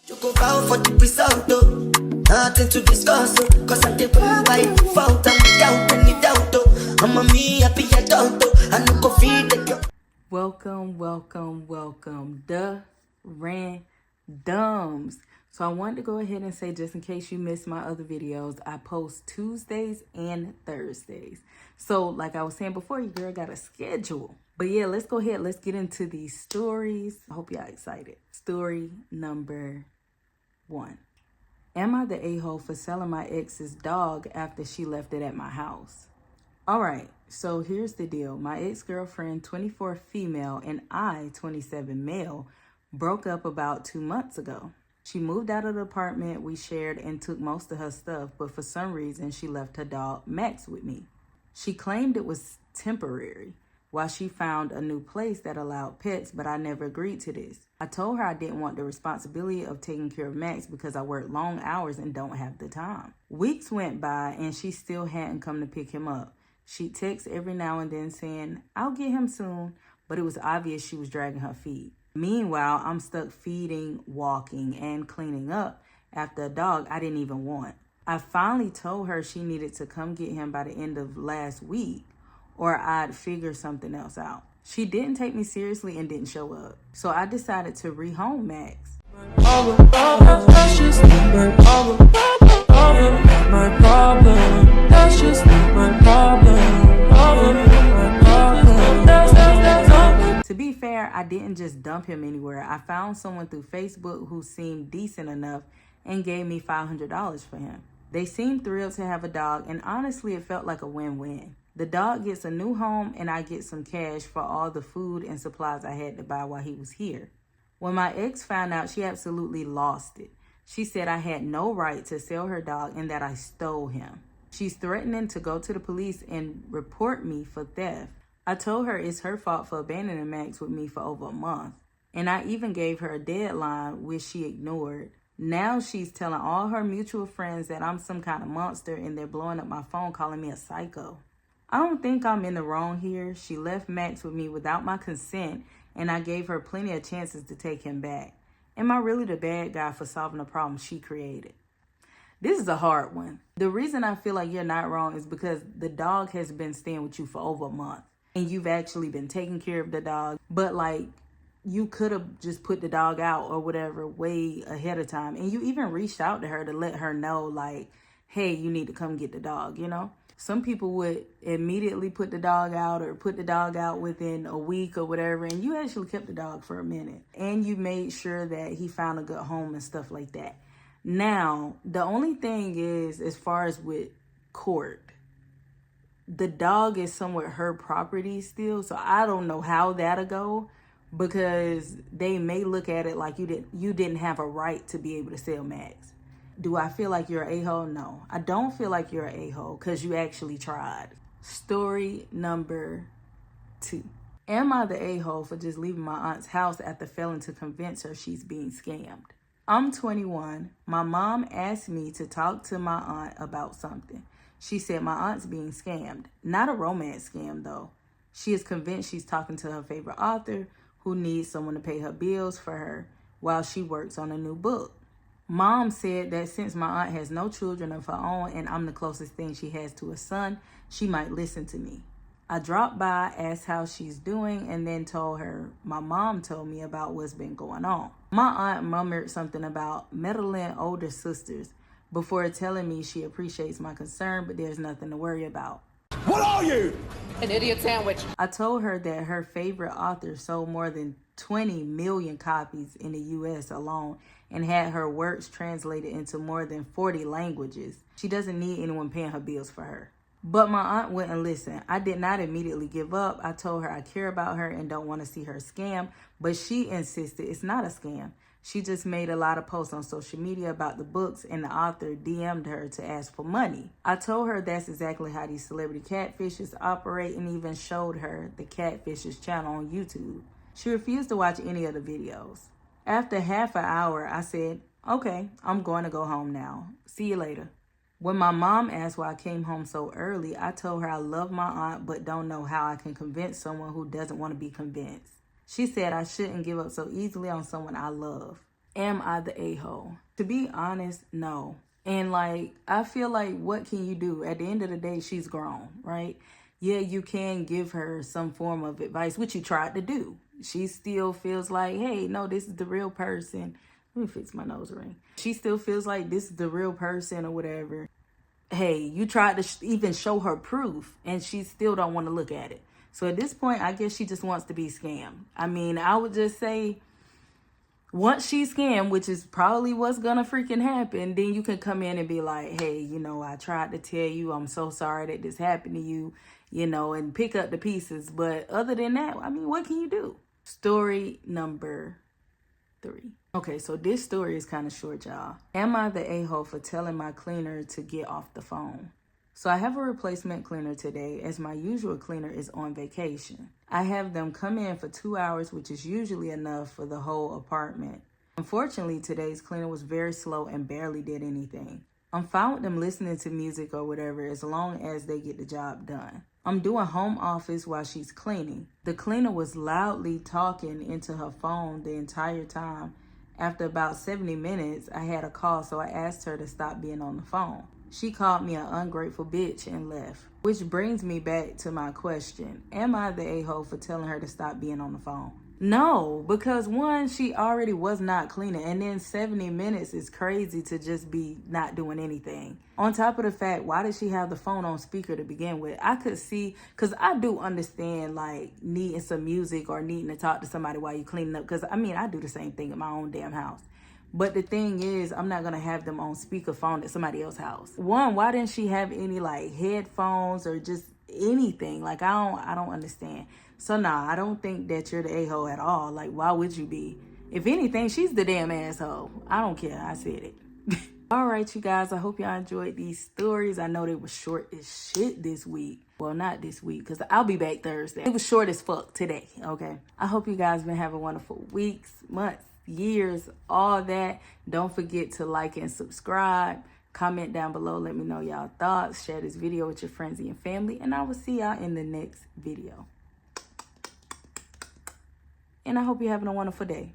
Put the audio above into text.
You go bow for the result, though. Nothing to discuss, oh. Cause I did by default and without any doubt, though. I'm a me happy adult, though. I no go feed the girl. Welcome, welcome, welcome, the randoms. So I wanted to go ahead and say, just in case you missed my other videos, I post Tuesdays and Thursdays. So like I was saying before, your girl got a schedule. But yeah, let's go ahead. Let's get into these stories. I hope y'all excited. Story number 1. Am I the a-hole for selling my ex's dog after she left it at my house? All right, so here's the deal. My ex-girlfriend, 24 female, and I, 27 male, broke up about 2 months ago. She moved out of the apartment we shared and took most of her stuff, but for some reason, she left her dog, Max, with me. She claimed it was temporary while she found a new place that allowed pets, but I never agreed to this. I told her I didn't want the responsibility of taking care of Max because I work long hours and don't have the time. Weeks went by and she still hadn't come to pick him up. She'd text every now and then saying, I'll get him soon, but it was obvious she was dragging her feet. Meanwhile, I'm stuck feeding, walking, and cleaning up after a dog I didn't even want. I finally told her she needed to come get him by the end of last week or I'd figure something else out. She didn't take me seriously and didn't show up. So I decided to rehome Max. That's just my problem. My problem. That's just my problem. To be fair, I didn't just dump him anywhere. I found someone through Facebook who seemed decent enough and gave me $500 for him. They seemed thrilled to have a dog, and honestly, it felt like a win-win. The dog gets a new home, and I get some cash for all the food and supplies I had to buy while he was here. When my ex found out, she absolutely lost it. She said I had no right to sell her dog and that I stole him. She's threatening to go to the police and report me for theft. I told her it's her fault for abandoning Max with me for over a month. And I even gave her a deadline, which she ignored. Now she's telling all her mutual friends that I'm some kind of monster and they're blowing up my phone calling me a psycho. I don't think I'm in the wrong here. She left Max with me without my consent and I gave her plenty of chances to take him back. Am I really the bad guy for solving a problem she created? This is a hard one. The reason I feel like you're not wrong is because the dog has been staying with you for over a month and you've actually been taking care of the dog. But like, you could have just put the dog out or whatever way ahead of time. And you even reached out to her to let her know like, hey, you need to come get the dog, you know? Some people would immediately put the dog out or put the dog out within a week or whatever. And you actually kept the dog for a minute. And you made sure that he found a good home and stuff like that. Now, the only thing is, as far as with court, the dog is somewhat her property still. So I don't know how that'll go because they may look at it like you didn't have a right to be able to sell Max. Do I feel like you're an a-hole? No, I don't feel like you're an a-hole because you actually tried. Story number 2. Am I the a-hole for just leaving my aunt's house after failing to convince her she's being scammed? I'm 21. My mom asked me to talk to my aunt about something. She said my aunt's being scammed. Not a romance scam though. She is convinced she's talking to her favorite author who needs someone to pay her bills for her while she works on a new book. Mom said that since my aunt has no children of her own and I'm the closest thing she has to a son, she might listen to me. I dropped by, asked how she's doing, and then told her my mom told me about what's been going on. My aunt murmured something about meddling older sisters before telling me she appreciates my concern, but there's nothing to worry about. What are you? An idiot sandwich. I told her that her favorite author sold more than 20 million copies in the US alone and had her works translated into more than 40 languages. She doesn't need anyone paying her bills for her. But my aunt wouldn't listen. I did not immediately give up. I told her I care about her and don't want to see her scam, but she insisted it's not a scam. She just made a lot of posts on social media about the books and the author DM'd her to ask for money. I told her that's exactly how these celebrity catfishes operate and even showed her the catfishes channel on YouTube. She refused to watch any of the videos. After half an hour, I said, okay, I'm going to go home now. See you later. When my mom asked why I came home so early, I told her I love my aunt but don't know how I can convince someone who doesn't want to be convinced. She said I shouldn't give up so easily on someone I love. Am I the a-hole? To be honest, no. And like, I feel like, what can you do? At the end of the day, she's grown, right? Yeah, you can give her some form of advice, which you tried to do. She still feels like, hey, no, this is the real person. Let me fix my nose ring. She still feels like this is the real person or whatever. Hey, you tried to even show her proof and she still don't want to look at it. So at this point, I guess she just wants to be scammed. I mean, I would just say, once she's scammed, which is probably what's gonna freaking happen, then you can come in and be like, hey, you know, I tried to tell you, I'm so sorry that this happened to you, you know, and pick up the pieces. But other than that, I mean, what can you do? Story number 3. Okay, so this story is kind of short, y'all. Am I the a-hole for telling my cleaner to get off the phone? So I have a replacement cleaner today, as my usual cleaner is on vacation. I have them come in for 2 hours, which is usually enough for the whole apartment. Unfortunately, today's cleaner was very slow and barely did anything. I'm fine with them listening to music or whatever as long as they get the job done. I'm doing home office while she's cleaning. The cleaner was loudly talking into her phone the entire time. After about 70 minutes, I had a call, so I asked her to stop being on the phone. She called me an ungrateful bitch and left. Which brings me back to my question. Am I the a-hole for telling her to stop being on the phone? No, because one, she already was not cleaning. And then 70 minutes is crazy to just be not doing anything. On top of the fact, why did she have the phone on speaker to begin with? I could see, because I do understand like needing some music or needing to talk to somebody while you're cleaning up. Because I mean, I do the same thing in my own damn house. But the thing is, I'm not going to have them on speakerphone at somebody else's house. One, why didn't she have any like headphones or just anything? Like, I don't understand. So nah, I don't think that you're the a-hole at all. Like, why would you be? If anything, she's the damn asshole. I don't care. I said it. All right, you guys. I hope y'all enjoyed these stories. I know they were short as shit this week. Well, not this week, because I'll be back Thursday. It was short as fuck today, okay? I hope you guys been having wonderful weeks, months, years, all that. Don't forget to like and subscribe. Comment down below. Let me know y'all thoughts. Share this video with your friends and your family. And I will see y'all in the next video. And I hope you're having a wonderful day.